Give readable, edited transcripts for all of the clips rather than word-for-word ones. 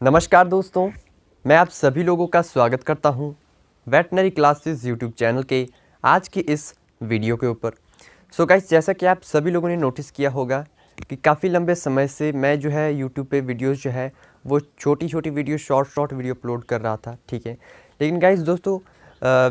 नमस्कार दोस्तों, मैं आप सभी लोगों का स्वागत करता हूं वेटनरी क्लासेस यूट्यूब चैनल के आज की इस वीडियो के ऊपर। सो गाइस, जैसा कि आप सभी लोगों ने नोटिस किया होगा कि काफ़ी लंबे समय से मैं जो है यूट्यूब पे वीडियोस जो है वो छोटी छोटी वीडियो शॉर्ट वीडियो अपलोड कर रहा था, ठीक है। लेकिन गाइस दोस्तों,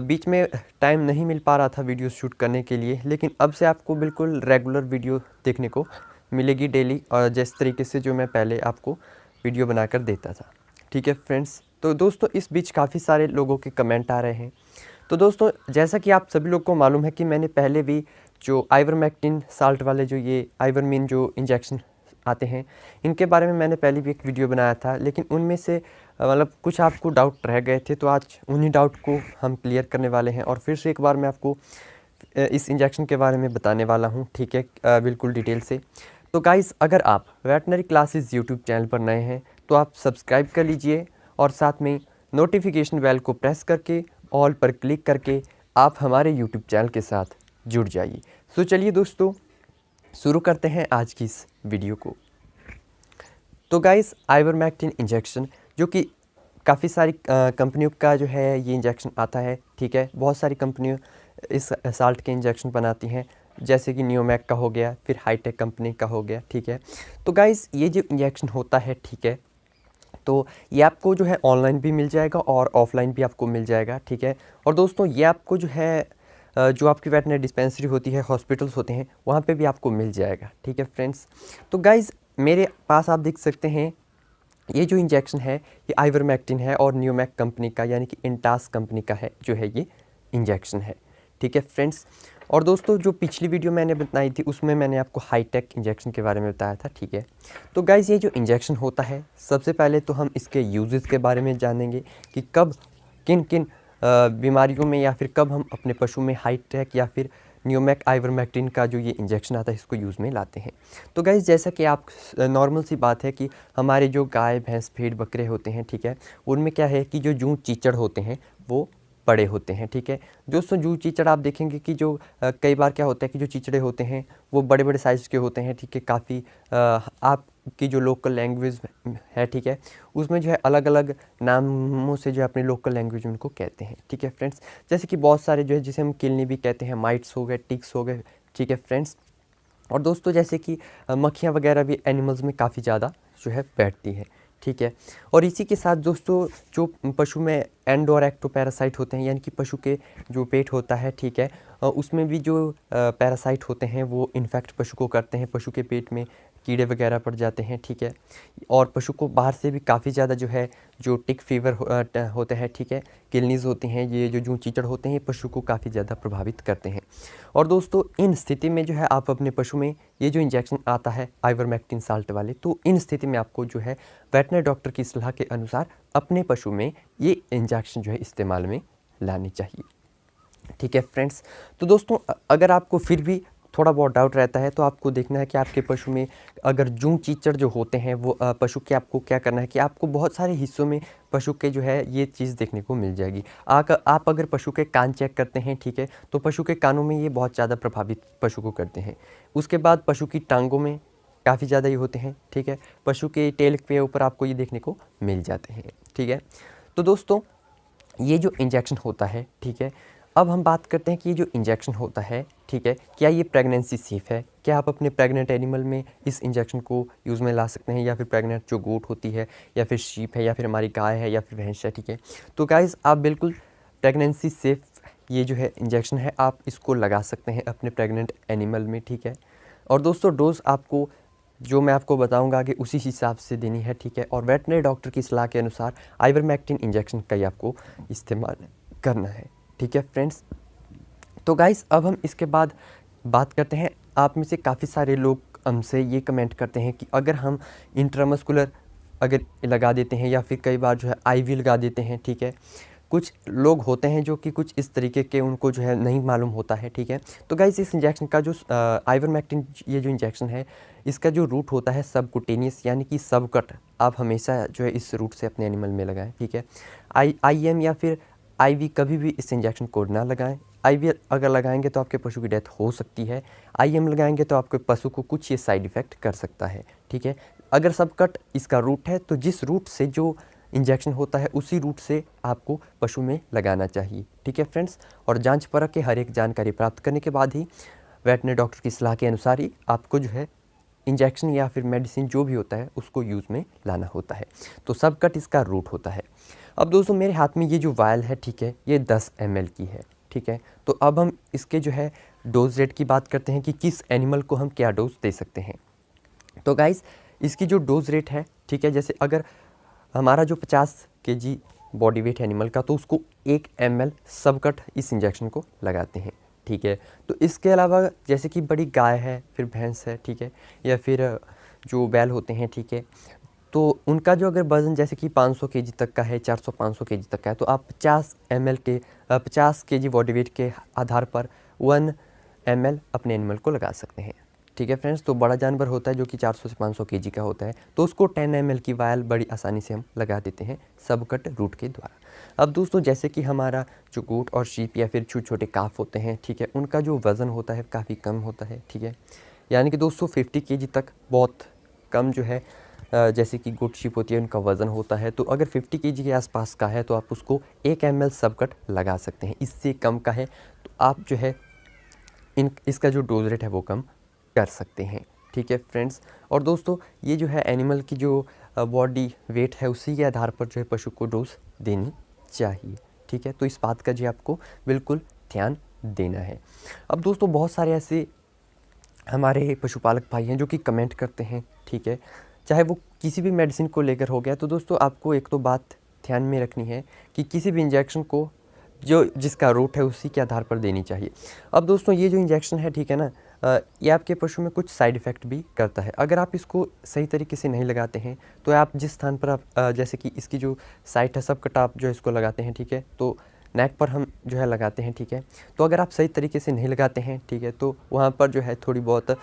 बीच में टाइम नहीं मिल पा रहा था वीडियो शूट करने के लिए, लेकिन अब से आपको बिल्कुल रेगुलर वीडियो देखने को मिलेगी डेली, और जिस तरीके से जो मैं पहले आपको वीडियो बनाकर देता था, ठीक है फ्रेंड्स। तो दोस्तों, इस बीच काफ़ी सारे लोगों के कमेंट आ रहे हैं। तो दोस्तों, जैसा कि आप सभी लोग को मालूम है कि मैंने पहले भी जो आइवरमेक्टिन साल्ट वाले जो ये आइवरमिन जो इंजेक्शन आते हैं, इनके बारे में मैंने पहले भी एक वीडियो बनाया था, लेकिन उनमें से मतलब कुछ आपको डाउट रह गए थे। तो आज उन्हीं डाउट को हम क्लियर करने वाले हैं और फिर से एक बार मैं आपको इस इंजेक्शन के बारे में बताने वाला हूँ, ठीक है, बिल्कुल डिटेल से। तो गाइस, अगर आप वेटनरी क्लासेस यूट्यूब चैनल पर नए हैं तो आप सब्सक्राइब कर लीजिए और साथ में नोटिफिकेशन बेल को प्रेस करके ऑल पर क्लिक करके आप हमारे यूट्यूब चैनल के साथ जुड़ जाइए। तो चलिए दोस्तों, शुरू करते हैं आज की इस वीडियो को। तो गाइस, आइवरमेक्टिन इंजेक्शन जो कि काफ़ी सारी कंपनियों का जो है ये इंजेक्शन आता है, ठीक है। बहुत सारी कंपनियों इस साल्ट के इंजेक्शन बनाती हैं, जैसे कि नियोमैक का हो गया, फिर हाईटेक कंपनी का हो गया, ठीक है। तो गाइस, ये जो इंजेक्शन होता है, ठीक है, तो ये आपको जो है ऑनलाइन भी मिल जाएगा और ऑफलाइन भी आपको मिल जाएगा, ठीक है। और दोस्तों, ये आपको जो है जो आपकी वेटनरी डिस्पेंसरी होती है, हॉस्पिटल्स होते हैं, वहाँ पे भी आपको मिल जाएगा, ठीक है फ्रेंड्स। तो गाइस, मेरे पास आप देख सकते हैं ये जो इंजेक्शन है ये आइवरमेक्टिन है और नियोमैक कंपनी का यानी कि इंटास कंपनी का है जो है ये इंजेक्शन है, ठीक है फ्रेंड्स। और दोस्तों, जो पिछली वीडियो मैंने बनाई थी उसमें मैंने आपको हाईटेक इंजेक्शन के बारे में बताया था, ठीक है। तो गाइस, ये जो इंजेक्शन होता है, सबसे पहले तो हम इसके यूजेस के बारे में जानेंगे कि कब किन किन बीमारियों में या फिर कब हम अपने पशु में हाईटेक या फिर नियोमैक आइवरमेक्टिन का जो ये इंजेक्शन आता है इसको यूज़ में लाते हैं। तो गाइस, जैसा कि आप नॉर्मल सी बात है कि हमारे जो गाय भैंस भेड़ बकरे होते हैं, ठीक है, उनमें क्या है कि जो जूं चीचड़ होते हैं वो बड़े होते हैं, ठीक है। दोस्तों, जूं चीचड़ आप देखेंगे कि जो कई बार क्या होता है कि जो चीचड़े होते हैं वो बड़े बड़े साइज़ के होते हैं, ठीक है। काफ़ी आपकी जो लोकल लैंग्वेज है, ठीक है, उसमें जो है अलग अलग नामों से जो है अपनी लोकल लैंग्वेज में उनको कहते हैं, ठीक है फ्रेंड्स। जैसे कि बहुत सारे जो है जिसे हम किलनी भी कहते हैं, माइट्स हो गए, टिक्स हो गए, ठीक है फ्रेंड्स। और दोस्तों, जैसे कि मक्खियाँ वगैरह भी एनिमल्स में काफ़ी ज़्यादा जो है बैठती है, ठीक है। और इसी के साथ दोस्तों, जो पशु में एंडो और एक्टोपैरासाइट होते हैं, यानी कि पशु के जो पेट होता है, ठीक है, उसमें भी जो पैरासाइट होते हैं वो इन्फेक्ट पशु को करते हैं, पशु के पेट में कीड़े वगैरह पड़ जाते हैं, ठीक है। और पशु को बाहर से भी काफ़ी ज़्यादा जो है जो टिक फीवर होते हैं, ठीक है, किलनीज होती हैं, ये जो जूं चीचड़ होते हैं ये पशु को काफ़ी ज़्यादा प्रभावित करते हैं। और दोस्तों, इन स्थिति में जो है आप अपने पशु में ये जो इंजेक्शन आता है आइवरमेक्टिन साल्ट वाले, तो इन स्थिति में आपको जो है वेटनरी डॉक्टर की सलाह के अनुसार अपने पशु में ये इंजेक्शन जो है इस्तेमाल में लानी चाहिए, ठीक है फ्रेंड्स। तो दोस्तों, अगर आपको फिर भी थोड़ा बहुत डाउट रहता है तो आपको देखना है कि आपके पशु में अगर जूं चीचड़ जो होते हैं वो पशु के आपको क्या करना है कि आपको बहुत सारे हिस्सों में पशु के जो है ये चीज़ देखने को मिल जाएगी। आप अगर पशु के कान चेक करते हैं, ठीक है, तो पशु के कानों में ये बहुत ज़्यादा प्रभावित पशु को करते हैं। उसके बाद पशु की टांगों में काफ़ी ज़्यादा ये होते हैं, ठीक है। पशु के टेल के ऊपर आपको ये देखने को मिल जाते हैं, ठीक है। तो दोस्तों, ये जो इंजेक्शन होता है, ठीक है, अब हम बात करते हैं कि ये जो इंजेक्शन होता है, ठीक है, क्या ये प्रेगनेंसी सेफ़ है? क्या आप अपने प्रेग्नेंट एनिमल में इस इंजेक्शन को यूज़ में ला सकते हैं, या फिर प्रेग्नेंट जो गोट होती है या फिर शीप है या फिर हमारी गाय है या फिर भैंस है, ठीक है। तो गाइस, आप बिल्कुल प्रेगनेंसी सेफ़ ये जो है इंजेक्शन है आप इसको लगा सकते हैं अपने प्रेग्नेंट एनिमल में, ठीक है। और दोस्तों, डोज़ आपको जो मैं आपको बताऊंगा आगे उसी हिसाब से देनी है, ठीक है। और वेटनरी डॉक्टर की सलाह के अनुसार आइवरमेक्टिन इंजेक्शन का ही आपको इस्तेमाल करना है, ठीक है फ्रेंड्स। तो गाइस, अब हम इसके बाद बात करते हैं, आप में से काफ़ी सारे लोग हमसे ये कमेंट करते हैं कि अगर हम इंट्रामस्कुलर अगर लगा देते हैं या फिर कई बार जो है आईवी लगा देते हैं, ठीक है। कुछ लोग होते हैं जो कि कुछ इस तरीके के उनको जो है नहीं मालूम होता है, ठीक है। तो गाइस, इस इंजेक्शन का जो आइवरमेक्टिन ये जो इंजेक्शन है इसका जो रूट होता है सबकुटेनियस यानी कि सबकट, आप हमेशा जो है इस रूट से अपने एनिमल में लगाएं, ठीक है। आईएम या फिर आईवी कभी भी इस इंजेक्शन को ना लगाएं। आईवी अगर लगाएंगे तो आपके पशु की डेथ हो सकती है, आईएम लगाएंगे तो आपके पशु को कुछ ये साइड इफ़ेक्ट कर सकता है, ठीक है। अगर सबकट इसका रूट है तो जिस रूट से जो इंजेक्शन होता है उसी रूट से आपको पशु में लगाना चाहिए। ठीक है फ्रेंड्स, और जांच परख के हर एक जानकारी प्राप्त करने के बाद ही वेटनरी डॉक्टर की सलाह के अनुसार ही आपको जो है इंजेक्शन या फिर मेडिसिन जो भी होता है उसको यूज़ में लाना होता है। तो सबकट इसका रूट होता है। अब दोस्तों मेरे हाथ में ये जो वायल है, ठीक है, ये 10 ml की है। ठीक है, तो अब हम इसके जो है डोज रेट की बात करते हैं कि किस एनिमल को हम क्या डोज दे सकते हैं। तो गाइस इसकी जो डोज रेट है, ठीक है, जैसे अगर हमारा जो 50 kg बॉडी वेट है एनिमल का, तो उसको 1 ml सबकट इस इंजेक्शन को लगाते हैं। ठीक है, तो इसके अलावा जैसे कि बड़ी गाय है, फिर भैंस है, ठीक है, या फिर जो बैल होते हैं, ठीक है, तो उनका जो अगर वज़न जैसे कि 500 kg तक का है, 400-500 kg तक का है, तो आप 50 ml के 50 kg बॉडी वेट के आधार पर 1 ml अपने एनिमल को लगा सकते हैं। ठीक है फ्रेंड्स, तो बड़ा जानवर होता है जो कि 400 से 500 kg का होता है, तो उसको 10 ml की वायल बड़ी आसानी से हम लगा देते हैं सबकट रूट के द्वारा। अब दोस्तों जैसे कि हमारा जो गोट और शीप या फिर छोटे काफ होते हैं, ठीक है, उनका जो वज़न होता है काफ़ी कम होता है। ठीक है, यानी कि दोस्तों 50 kg तक बहुत कम जो है जैसे कि गोट शीप होती है उनका वज़न होता है, तो अगर 50 kg के आसपास का है तो आप उसको 1 ml सबकट लगा सकते हैं। इससे कम का है तो आप जो है इसका जो डोज रेट है वो कम कर सकते हैं। ठीक है फ्रेंड्स, और दोस्तों ये जो है एनिमल की जो बॉडी वेट है उसी के आधार पर जो है पशु को डोज देनी चाहिए। ठीक है, तो इस बात का जी आपको बिल्कुल ध्यान देना है। अब दोस्तों बहुत सारे ऐसे हमारे पशुपालक भाई हैं जो कि कमेंट करते हैं, ठीक है, चाहे वो किसी भी मेडिसिन को लेकर हो गया। तो दोस्तों आपको एक तो बात ध्यान में रखनी है कि किसी भी इंजेक्शन को जो जिसका रूट है उसी के आधार पर देनी चाहिए। अब दोस्तों ये जो इंजेक्शन है, ठीक है ना, ये आपके पशु में कुछ साइड इफ़ेक्ट भी करता है। अगर आप इसको सही तरीके से नहीं लगाते हैं तो आप जिस स्थान पर आप जैसे कि इसकी जो साइट है सबकट आप जो इसको लगाते हैं, ठीक है, तो नेक पर हम जो है लगाते हैं। ठीक है, तो अगर आप सही तरीके से नहीं लगाते हैं, ठीक है, तो वहाँ पर जो है थोड़ी बहुत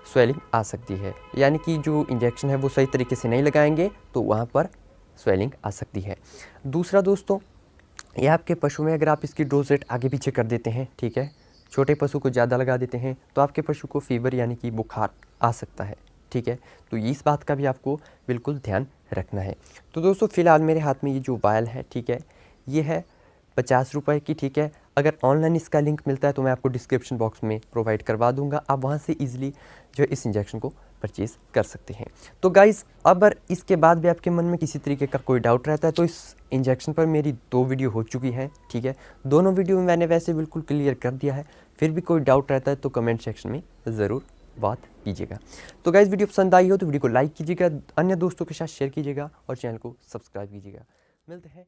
स्वेलिंग आ सकती है। यानी कि जो इंजेक्शन है वो सही तरीके से नहीं लगाएंगे तो वहाँ पर स्वेलिंग आ सकती है। दूसरा दोस्तों, ये आपके पशु में अगर आप इसकी डोज रेट आगे पीछे कर देते हैं, ठीक है, छोटे पशु को ज़्यादा लगा देते हैं तो आपके पशु को फीवर यानी कि बुखार आ सकता है। ठीक है, तो इस बात का भी आपको बिल्कुल ध्यान रखना है। तो दोस्तों फ़िलहाल मेरे हाथ में ये जो वायल है, ठीक है, ये है 50 रुपये की। ठीक है, अगर ऑनलाइन इसका लिंक मिलता है तो मैं आपको डिस्क्रिप्शन बॉक्स में प्रोवाइड करवा दूंगा, आप वहाँ से ईजिली जो है इस इंजेक्शन को परचेज़ कर सकते हैं। तो गाइज़ अगर इसके बाद भी आपके मन में किसी तरीके का कोई डाउट रहता है तो इस इंजेक्शन पर मेरी 2 वीडियो हो चुकी हैं। ठीक है, दोनों वीडियो में मैंने वैसे बिल्कुल क्लियर कर दिया है। फिर भी कोई डाउट रहता है तो कमेंट सेक्शन में ज़रूर बात कीजिएगा। तो गाइज़ वीडियो पसंद आई हो तो वीडियो को लाइक कीजिएगा, अन्य दोस्तों के साथ शेयर कीजिएगा और चैनल को सब्सक्राइब कीजिएगा। मिलते हैं